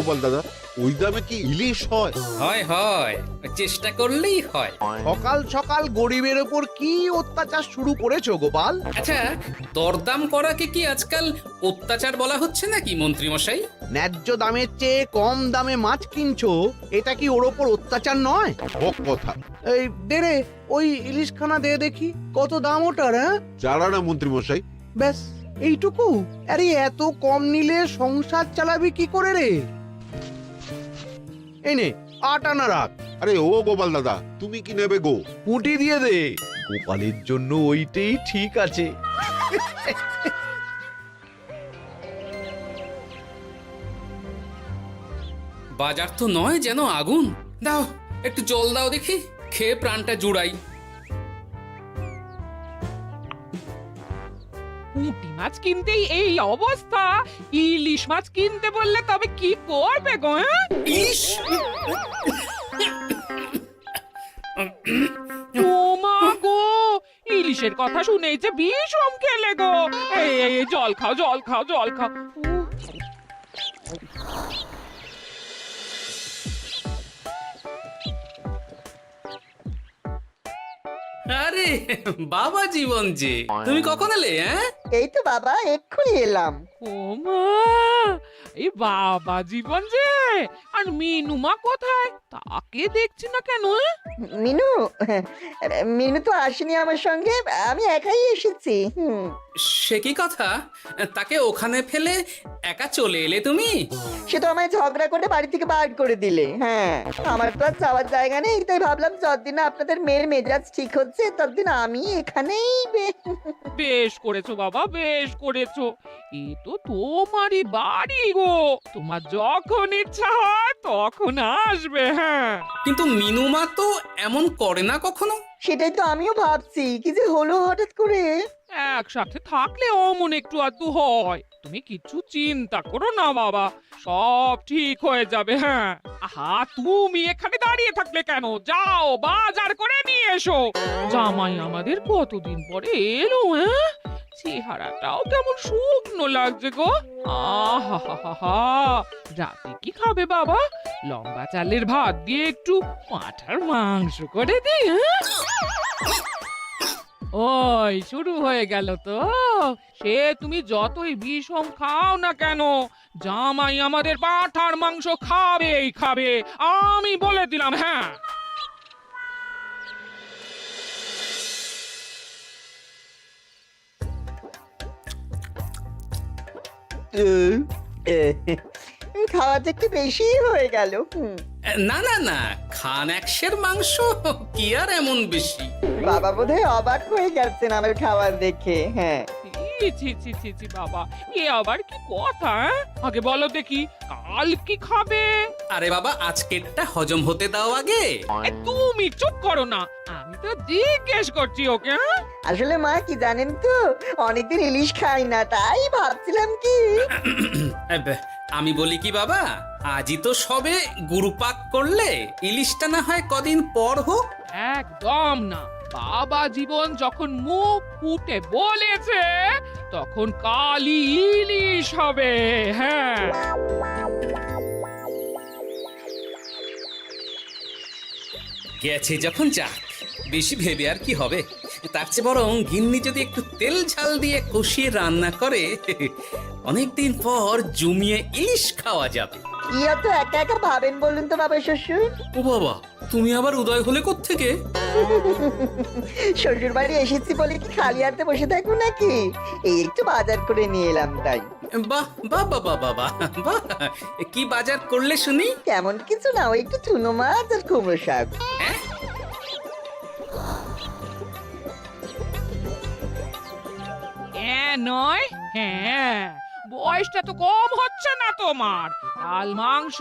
গোপাল দাদা, ওই দামে কি ইলিশ হয়? হয় হয়, চেষ্টা করলেই হয়। সকাল সকাল গরিবের ওপর কি অত্যাচার শুরু করেছো গোপাল? আচ্ছা, দরদাম করাকে কি আজকাল অত্যাচার বলা হচ্ছে নাকি মন্ত্রী মশাই? ন্যায্য দামের চেয়ে কম দামে মাছ কিনছো, এটা কি ওর ওপর অত্যাচার নয়? হক কথা। এই দে রে, ওই ইলিশখানা দে দেখি, কত দাম ওটার? হ্যাঁ, চারা না মন্ত্রী মশাই? ব্যাস এইটুকু? আরে এত কম নিলে সংসার চালাবি কি করে রে? এই নে, 8 আনা রাখ। আরে ও গোপাল দাদা, তুমি কি নেবে গো? পুঁটি দিয়ে দে, গোপালের জন্য ওইটাই ঠিক আছে। বাজার তো নয় যেন আগুন। দাও একটু জল দাও দেখি, খেয়ে প্রাণটা জুড়াই। পুঁটি মাছ কিনতেই এই অবস্থা, ইলিশ মাছ কিনতে বললে তবে কি করবে গো? ইস, ওমা গো, ইলিশের কথা শুনেই যে বিষম খেলে গো। এই জল খাও, জল খাও, জল খাও। আরে বাবা জীবন যে, তুমি কখন এলে? হ্যাঁ, এই তো বাবা এক্ষুনি এলাম। ওমা, এই বাবা জীবন যে, আর মিনুমা কোথায়? তাকে দেখছি না কেন? মিনু মিনু তো আসেনি আমার সঙ্গে, আমি একাই এসেছি। সে কি কথা? তাকে ওখানে ফেলে একা চলে এলে তুমি? সে তো আমায় ঝগড়া করে বাড়ি থেকে বার করে দিলে। হ্যাঁ, আমার তো আর যাওয়ার জায়গা নেই, তাই ভাবলাম যতদিন না আপনাদের মেয়ের মেজাজ ঠিক হচ্ছে ততদিন আমি এখানেই বেশ করেছো বাবা, বেশ করেছো। এ তো তোমারই বাড়ি গো, তোমার যখন ইচ্ছা হয় তখন আসবে। হ্যাঁ, কিন্তু মিনুমা তো এমন করে না কখনো। সেটাই তো আমিও ভাবছি, কি যে হলো হঠাৎ করে। একসাথে থাকলে অমন একটু আধটু হয়। তুমি কিছু চিন্তা করো না বাবা, সব ঠিক হয়ে যাবে। হ্যাঁ, আহা, তুমি এখানে দাঁড়িয়ে থাকলে কেন? যাও বাজার করে নিয়ে এসো। জামাই আমাদের কতদিন পরে এলো। হ্যাঁ, চেহারাটাও কেমন শুকনো লাগছে গো। আহা, রাতে কি খাবে বাবা? লম্বা চালের ভাত দিয়ে একটু পাঁঠার মাংস করে দিই। হ্যাঁ, ওই শুরু হয়ে গেল তো। সে তুমি যতই বিষম খাও না কেন, জামাই আমাদের পাঁঠার মাংস খাবেই খাবে, আমি বলে দিলাম। হ্যাঁ, খাওয়াটা একটু বেশি হয়ে গেল। না না না, খান একশের মাংস কি আর এমন বেশি? বাবা বোধহয় অবাক হয়ে গেছেন আমার খাবার দেখে। হ্যাঁ, ছি ছি ছি ছি বাবা, এ আবার কি কথা? আগে বলো দেখি, কাল কি খাবে? আরে বাবা, আজকেরটা হজম হতে দাও আগে। তুমি চুপ করো না, আমি তো জিজ্ঞেস করছি ওকে। আসলে মা কি জানেন তো, অনেকদিন ইলিশ খাই না, তাই ভাবছিলাম কি। আমি বলি কি বাবা, আজই তো সবে গুরুপাক করলে, ইলিশটা না হয় কদিন পর হোক। একদম না, বাবা জীবন যখন মুখ ফুটে বলেছে তখন কালই ইলিশ হবে। হ্যাঁ, গেছে যখন যাক, বেশি ভেবে আর কি হবে। তার চেয়ে বরং গিন্নি যদি একটু তেল ঝাল দিয়ে কষিয়ে রান্না করে, অনেকদিন পর জমিয়ে ইলিশ খাওয়া যাবে। কি এত একা একা ভাবেন বলুন তো বাবা শ্বশুর? ও বাবা, তুমি আবার উদয় হলে কোত্থেকে? শ্বশুর বাড়ি এসেছি বলে কি খালি হাতে বসে থাকবো নাকি? এই একটু বাজার করে নিয়ে এলাম তাই। বাহ বাহ বাহ বাহ বাহ বাহ বাহ, কি বাজার করলে শুনি? তেমন কিছু না, ওই একটু চুনো মাছ আর কুমড়ো শাক। হ্যাঁ, নয়। হ্যাঁ, বয়সটা তো কম হচ্ছে না তোমার। কাল মাংস,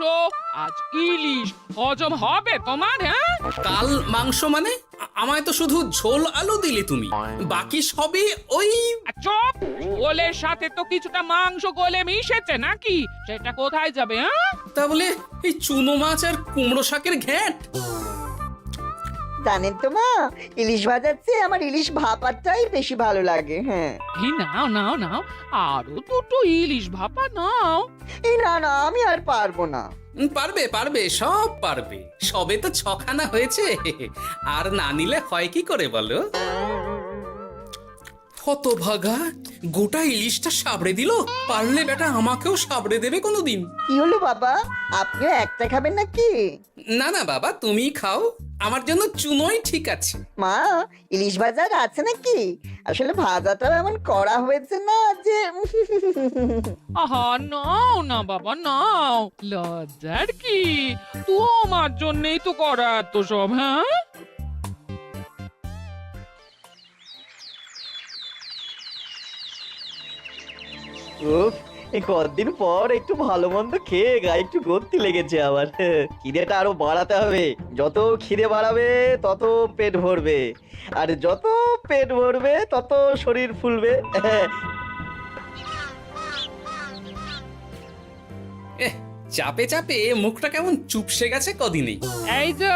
আজ ইলিশ, হজম হবে তোমার? হ্যাঁ, কাল মাংস মানে? আমায় তো শুধু ঝোল আলু দিলি তুমি, বাকি সবই ওই। চপ, গোলের সাথে তো কিছুটা মাংস গলে মিশেছে নাকি? সেটা কোথায় যাবে? হ্যাঁ, তা বলে এই চুনো মাছ আর কুমড়ো শাকের ঘ্যাঁট? জানেন তো মা, ইলিশ ভাজার চেয়ে আমার ইলিশ ভাপাটাই বেশি ভালো লাগে। হ্যাঁ, এই নাও নাও নাও, আরো দুটো ইলিশ ভাপা নাও। এই না না, আমি আর পারবো না। পারবে পারবে, সব পারবে। সবে তো 6খানা হয়েছে, আর না নিলে হয় কি করে বলো? হতভাগা, গোটা ইলিশটা সাবড়ে দিল। পারলে বেটা আমাকেও সাবড়ে দেবে কোনোদিন। কি হলো বাবা, আপনিও একটা খাবেন নাকি? না না বাবা, তুমি খাও, আমার জন্য চুনোই ঠিক আছে। মা, ইলিশ ভাজার আছে নাকি? আসলে ভাজাটাও এমন করা হয়েছে না যে আহা, নাও না বাবা নাও, লজ্জার কি, তোমার জন্যই তো করা এত সব। হ্যাঁ, উফ, এই কতদিন পর একটু ভালো মন্দ খেয়ে গায়ে একটু গতি লেগেছে আবার। খিদেটা আরো বাড়াতে হবে। যত খিদে বাড়াবে তত পেট ভরবে, আর যত পেট ভরবে তত শরীর ফুলবে। চাপে চাপে মুখটা কেমন চুপসে গেছে কদিনেই। এই তো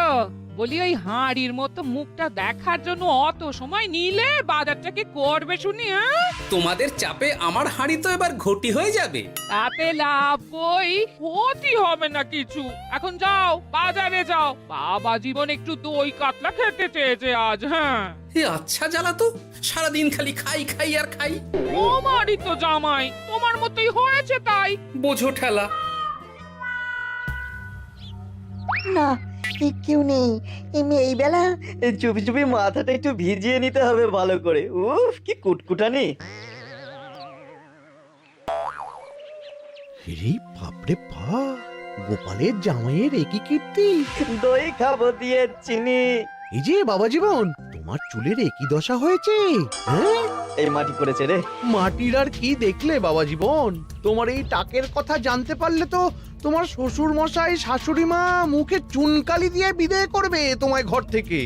বলি, ওই হাঁড়ির মতো মুখটা দেখার জন্য অত সময় নিলে বাজারটা কি করবে শুনি? হ্যাঁ, তোমাদের চাপে আমার হাঁড়ি তো এবার ঘটি হয়ে যাবে। তাতে লাভ কই, ক্ষতি হবে না কিছু। এখন যাও, বাজারে যাও, বাবা জীবন একটু দই কাতলা খেতে চেয়েছে আজ। হ্যাঁ, এ আচ্ছা জ্বালা তো, সারাদিন খালি খাই খাই আর খাই। তোমারই তো জামাই, তোমার মতোই হয়েছে তাই। বোঝো ঠেলা। না, কেউ নেই এই বেলা। চুপি চুপি মাথাটা একটু ভিজিয়ে নিতে হবে ভালো করে। উফ, কি কুটকুটানি। রে বাপরে বাপ, গোপালের জামাইয়ের একই কীর্তি। দই খাবো দিয়ে চিনি। এই যে বাবা জীবন, তোমার চুলের একই দশা হয়েছে। হ্যাঁ, এই মাটি করেছে রে। মাটির আর কি দেখলে বাবা জীবন, তোমার এই টাকের কথা জানতে পারলে তো তোমার শ্বশুর মশাই শাশুড়ি মা মুখে চুনকালি দিয়ে বিদায় করবে তোমায় ঘর থেকে।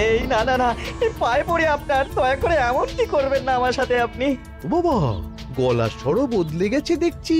এই না না না, এই পায়ে পড়ে আপনার, দয়া করে এমন কি করবেন না আমার সাথে আপনি। ও বাবা, গলার স্বরও বদলে গেছে দেখছি।